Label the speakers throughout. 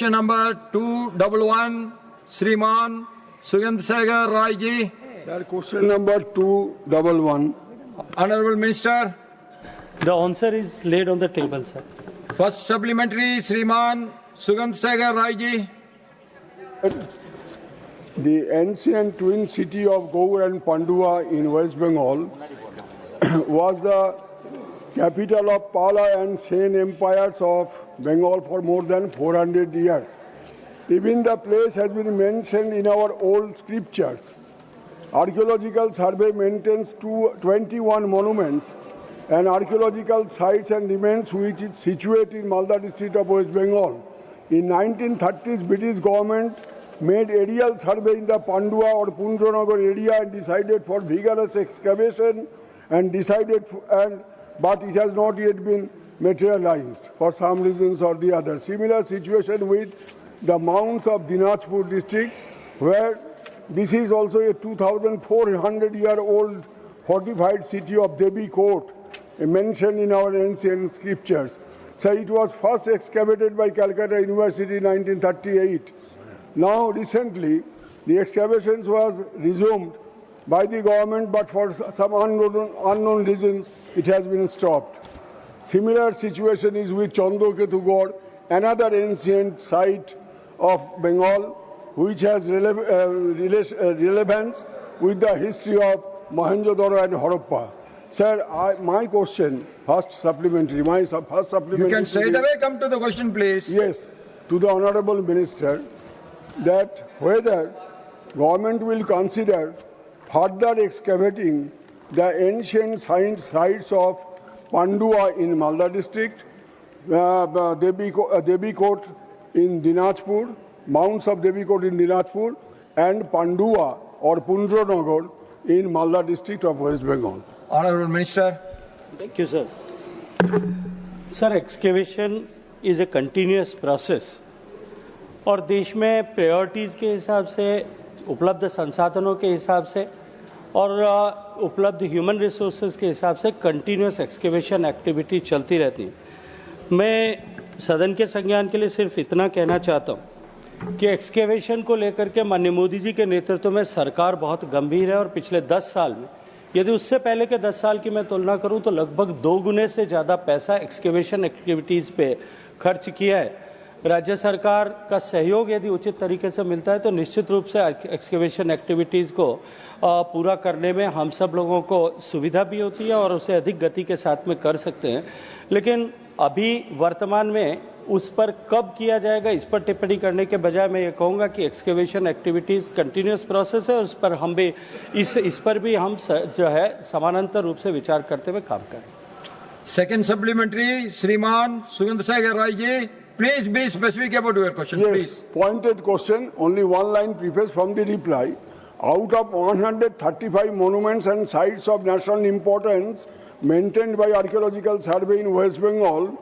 Speaker 1: Question number 211, Shriman Sugendrasekhar Rai ji.
Speaker 2: Sir, question number 211.
Speaker 1: Honorable Minister.
Speaker 3: The answer is laid on the table, sir.
Speaker 1: First supplementary, Shriman Sugendrasekhar Rai ji.
Speaker 2: The ancient twin city of Gaur and Pandua in West Bengal was the capital of Pala and Sen empires of Bengal for more than 400 years. Even the place has been mentioned in our old scriptures. Archaeological survey maintains 21 monuments and archaeological sites and remains which is situated in Malda district of West Bengal. In 1930s, British government made aerial survey in the Pandua or Pundranagar area and decided for vigorous excavation but it has not yet been materialized for some reasons or the other. Similar situation with the mounds of Dinajpur district, where this is also a 2,400-year-old fortified city of Devi Court, mentioned in our ancient scriptures. So it was first excavated by Calcutta University in 1938. Now recently, the excavations was resumed by the government, but for some unknown reasons, it has been stopped. Similar situation is with Chandraketu God, another ancient site of Bengal, which has relevance with the history of Mohenjo-daro and Harappa. Sir, my question, first supplementary.
Speaker 1: You can straight away come to the question, please.
Speaker 2: Yes, to the Honorable Minister, that whether government will consider further excavating the ancient sites of Pandua in Malda district, Devi Court in Dinajpur, mounds of Devi Court in Dinajpur, and Pandua or Pundranagar in Malda district of West Bengal.
Speaker 1: Honorable Minister.
Speaker 3: Thank you, sir. Sir, excavation is a continuous process. और देश में priorities के हिसाब से, उपलब्ध संसाधनों के हिसाब से और उपलब्ध ह्यूमन रिसोर्सेज के हिसाब से कंटिन्यूस एक्सकेवेशन एक्टिविटी चलती रहती है। मैं सदन के संज्ञान के लिए सिर्फ इतना कहना चाहता हूँ कि एक्सकेवेशन को लेकर के माननीय मोदी जी के नेतृत्व में सरकार बहुत गंभीर है और पिछले 10 साल में, यदि उससे पहले के 10 साल की मैं तुलना करूँ तो लगभग 2 गुने से ज़्यादा पैसा एक्सकेवेशन एक्टिविटीज़ पे खर्च किया है। राज्य सरकार का सहयोग यदि उचित तरीके से मिलता है तो निश्चित रूप से एक्सकेवेशन एक्टिविटीज़ को पूरा करने में हम सब लोगों को सुविधा भी होती है और उसे अधिक गति के साथ में कर सकते हैं। लेकिन अभी वर्तमान में उस पर कब किया जाएगा, इस पर टिप्पणी करने के बजाय मैं ये कहूँगा कि एक्सकेवेशन एक्टिविटीज़ कंटिन्यूस प्रोसेस है और उस पर हम भी इस पर भी हम जो है समानांतर रूप से विचार करते हुए काम करें।
Speaker 1: Second supplementary, Shriman Sugendrasekhar Rai ji. Please be specific about your question,
Speaker 2: yes,
Speaker 1: please.
Speaker 2: Pointed question, only one line preface from the reply. Out of 135 monuments and sites of national importance maintained by Archaeological Survey in West Bengal,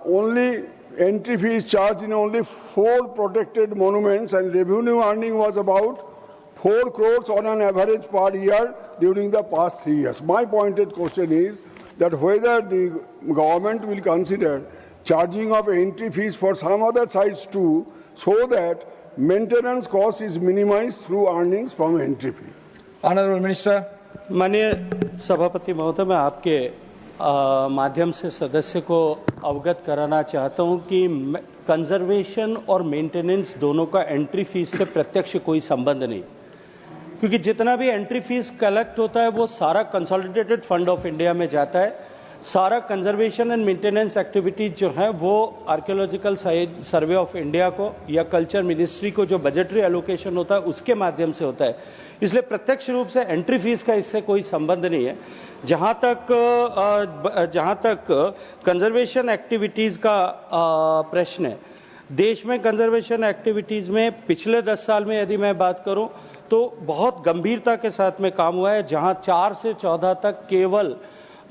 Speaker 2: only entry fee is charged in only 4 protected monuments and revenue earning was about 4 crores on an average per year during the past 3 years. My pointed question is that whether the government will consider charging of entry fees for some other sites too, so that maintenance cost is minimized through earnings from entry fee.
Speaker 1: Honorable Minister.
Speaker 3: माननीय सभापति महोदय, मैं आपके माध्यम से सदस्य को अवगत कराना चाहता हूं कि कंजर्वेशन और मेंटेनेंस दोनों का एंट्री फीस से प्रत्यक्ष कोई संबंध नहीं, क्योंकि जितना भी एंट्री फीस कलेक्ट होता है वो सारा कंसोलिडेटेड फंड ऑफ इंडिया में जाता है। सारा कंजर्वेशन एंड मेंटेनेंस एक्टिविटीज जो है वो आर्कियोलॉजिकल सर्वे ऑफ इंडिया को या कल्चर मिनिस्ट्री को जो बजटरी एलोकेशन होता है उसके माध्यम से होता है, इसलिए प्रत्यक्ष रूप से एंट्री फीस का इससे कोई संबंध नहीं है। जहां तक कंजर्वेशन एक्टिविटीज का प्रश्न है, देश में कंजर्वेशन एक्टिविटीज में पिछले 10 साल में यदि मैं बात करूं तो बहुत गंभीरता के साथ में काम हुआ है। जहां 4 से 14 तक केवल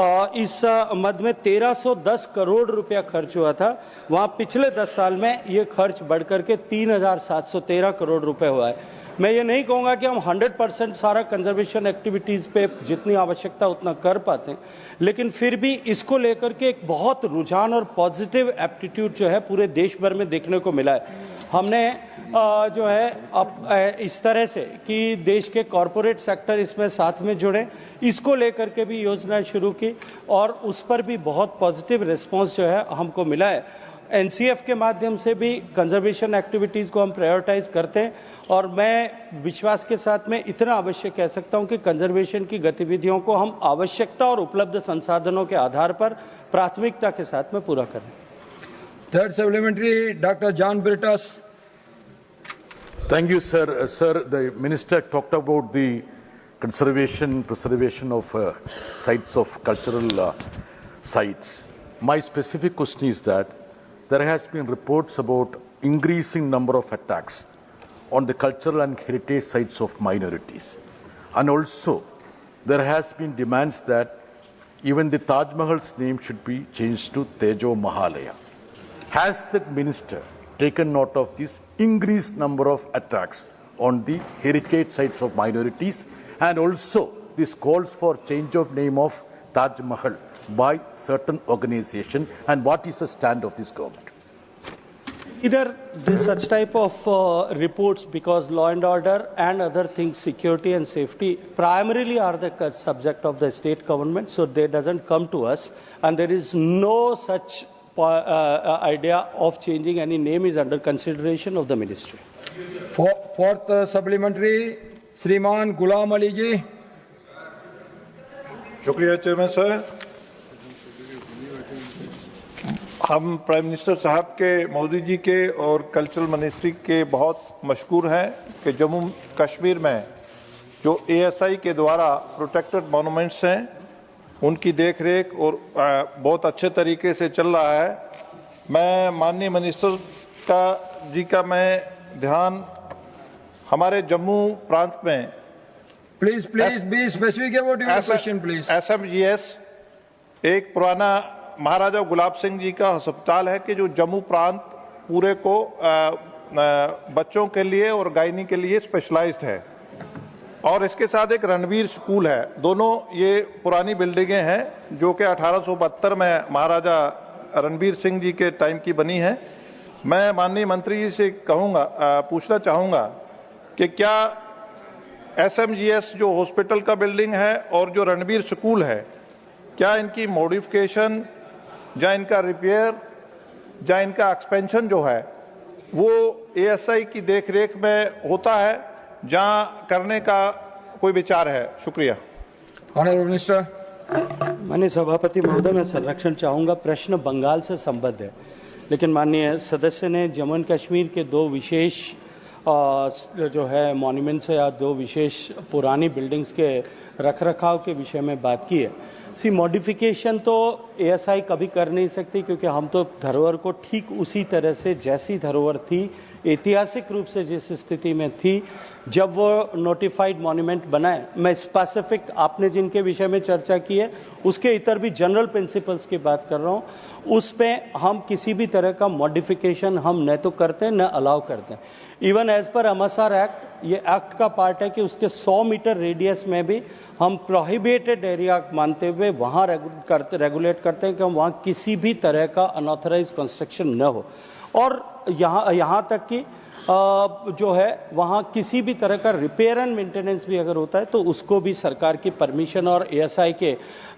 Speaker 3: इस मद में 1310 करोड़ रुपया खर्च हुआ था, वहां पिछले 10 साल में ये खर्च बढ़कर के 3713 करोड़ रुपए हुआ है। मैं ये नहीं कहूँगा कि हम 100% सारा कंजर्वेशन एक्टिविटीज़ पे जितनी आवश्यकता उतना कर पाते हैं, लेकिन फिर भी इसको लेकर के एक बहुत रुझान और पॉजिटिव एप्टीट्यूड जो है पूरे देश भर में देखने को मिला है। हमने जो है अब इस तरह से कि देश के कॉरपोरेट सेक्टर इसमें साथ में जुड़े, इसको लेकर के भी योजना शुरू की और उस पर भी बहुत पॉजिटिव रिस्पांस जो है हमको मिला है। एनसीएफ के माध्यम से भी कंजर्वेशन एक्टिविटीज़ को हम प्रायोरिटाइज करते हैं और मैं विश्वास के साथ में इतना अवश्य कह सकता हूं कि कंजर्वेशन की गतिविधियों को हम आवश्यकता और उपलब्ध संसाधनों के आधार पर प्राथमिकता के साथ में पूरा करें।
Speaker 1: Third supplementary, Dr. John Britas.
Speaker 4: Thank you, sir. Sir, the minister talked about the preservation of sites of cultural sites. My specific question is that there has been reports about increasing number of attacks on the cultural and heritage sites of minorities. And also, there has been demands that even the Taj Mahal's name should be changed to Tejo Mahalaya. Has the minister taken note of this increased number of attacks on the heritage sites of minorities, and also this calls for change of name of Taj Mahal by certain organization, and what is the stand of this government?
Speaker 3: Either this such type of reports, because law and order and other things, security and safety, primarily are the subject of the state government, so they doesn't come to us, and there is no such idea of changing any name is under consideration of the ministry.
Speaker 1: Fourth supplementary, Shriman Ghulam Ali ji.
Speaker 5: शुक्रिया chairman sir. हम prime minister साहब के, मोदी जी के और cultural ministry के बहुत मशकूर हैं कि जम्मू कश्मीर में जो एएसआई के द्वारा प्रोटेक्टेड मॉन्यूमेंट्स हैं उनकी देखरेख और बहुत अच्छे तरीके से चल रहा है। मैं माननीय मिनिस्टर का मैं ध्यान हमारे जम्मू प्रांत में
Speaker 1: Please be specific about your question, please.
Speaker 5: SMGS एक पुराना महाराजा गुलाब सिंह जी का अस्पताल है कि जो जम्मू प्रांत पूरे को बच्चों के लिए और गायनी के लिए स्पेशलाइज्ड है, और इसके साथ एक रणवीर स्कूल है। दोनों ये पुरानी बिल्डिंगें हैं जो कि 1872 में महाराजा रणवीर सिंह जी के टाइम की बनी है। मैं माननीय मंत्री जी से पूछना चाहूँगा कि क्या SMGS जो हॉस्पिटल का बिल्डिंग है और जो रणवीर स्कूल है, क्या इनकी मॉडिफिकेशन या इनका रिपेयर या इनका एक्सपेंशन जो है वो ASI की देखरेख में होता है, जहाँ करने का कोई विचार है? शुक्रिया।
Speaker 1: Honorable Minister.
Speaker 3: माननीय सभापति महोदय, मैं संरक्षण चाहूँगा। प्रश्न बंगाल से संबद्ध है, लेकिन माननीय सदस्य ने जम्मू एंड कश्मीर के दो विशेष जो है मॉन्यूमेंट्स या दो विशेष पुरानी बिल्डिंग्स के रखरखाव के विषय में बात की है। मॉडिफिकेशन तो ASI कभी कर नहीं सकती, क्योंकि हम तो धरोहर को ठीक उसी तरह से जैसी धरोहर थी, ऐतिहासिक रूप से जिस स्थिति में थी जब वो नोटिफाइड मॉन्यूमेंट बनाए, मैं स्पेसिफिक आपने जिनके विषय में चर्चा की है उसके इतर भी जनरल प्रिंसिपल्स की बात कर रहा हूँ, उस पे हम किसी भी तरह का मॉडिफिकेशन हम न तो करते हैं न अलाउ करते हैं। इवन एज पर अमसार एक्ट, ये एक्ट का पार्ट है कि उसके 100 मीटर रेडियस में भी हम प्रोहिबिटेड एरिया मानते हुए वहाँ रेगुलेट करते हैं कि हम वहाँ किसी भी तरह का अनऑथराइज कंस्ट्रक्शन न हो, और यहाँ तक कि जो है वहाँ किसी भी तरह का रिपेयर एंड मेंटेनेंस भी अगर होता है तो उसको भी सरकार की परमिशन और ASI के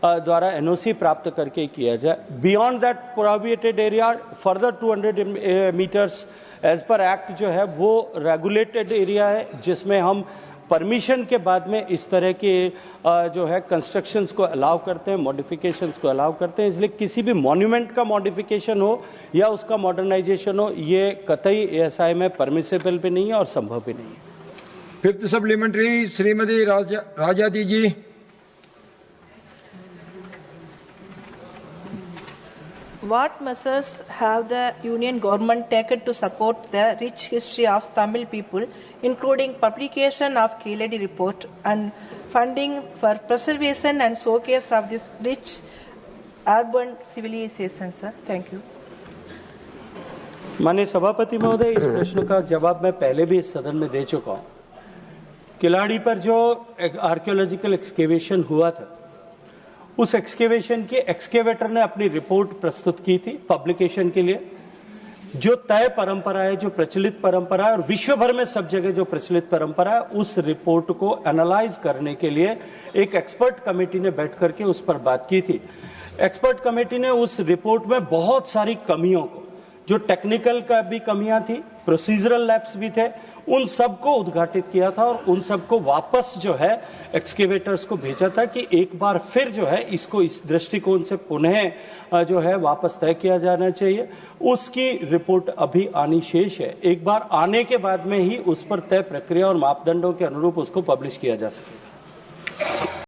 Speaker 3: द्वारा NOC प्राप्त करके किया जाए। Beyond that prohibited area further 200 metres as per act जो है वो रेगुलेटेड एरिया है, जिसमें हम परमिशन के बाद में इस तरह के जो है कंस्ट्रक्शंस को अलाउ करते हैं, मॉडिफिकेशंस को अलाउ करते हैं। इसलिए किसी भी मॉन्यूमेंट का मॉडिफिकेशन हो या उसका मॉडर्नाइजेशन हो, ये कतई ASI में परमिसेबल भी नहीं है और संभव भी नहीं है।
Speaker 1: Fifth supplementary, Shrimati Rajadi ji.
Speaker 6: What measures have the union government taken to support the rich history of Tamil people, including publication of Keladi report and funding for preservation and showcase of this rich urban civilization, sir? Thank you.
Speaker 3: माननीय सभापति महोदय, इस प्रश्न का जवाब मैं पहले भी इस सदन में दे चुका हूँ। किलाड़ी पर जो आर्कियोलॉजिकल एक्सकेवेशन हुआ था, उस एक्सकेवेशन की एक्सकेवेटर ने अपनी रिपोर्ट प्रस्तुत की थी पब्लिकेशन के लिए। जो तय परंपरा है, जो प्रचलित परंपरा है और विश्व भर में सब जगह जो प्रचलित परंपरा है, उस रिपोर्ट को एनालाइज करने के लिए एक एक्सपर्ट कमेटी ने बैठ करके उस पर बात की थी। एक्सपर्ट कमेटी ने उस रिपोर्ट में बहुत सारी कमियों को, जो टेक्निकल का भी कमियां थी, प्रोसीजरल लैप्स भी थे, उन सबको उद्घाटित किया था और उन सबको वापस जो है एक्सकेवेटर्स को भेजा था कि एक बार फिर जो है इसको इस दृष्टिकोण से पुनः जो है वापस तय किया जाना चाहिए। उसकी रिपोर्ट अभी आनी शेष है। एक बार आने के बाद में ही उस पर तय प्रक्रिया और मापदंडों के अनुरूप उसको पब्लिश किया जा सकेगा।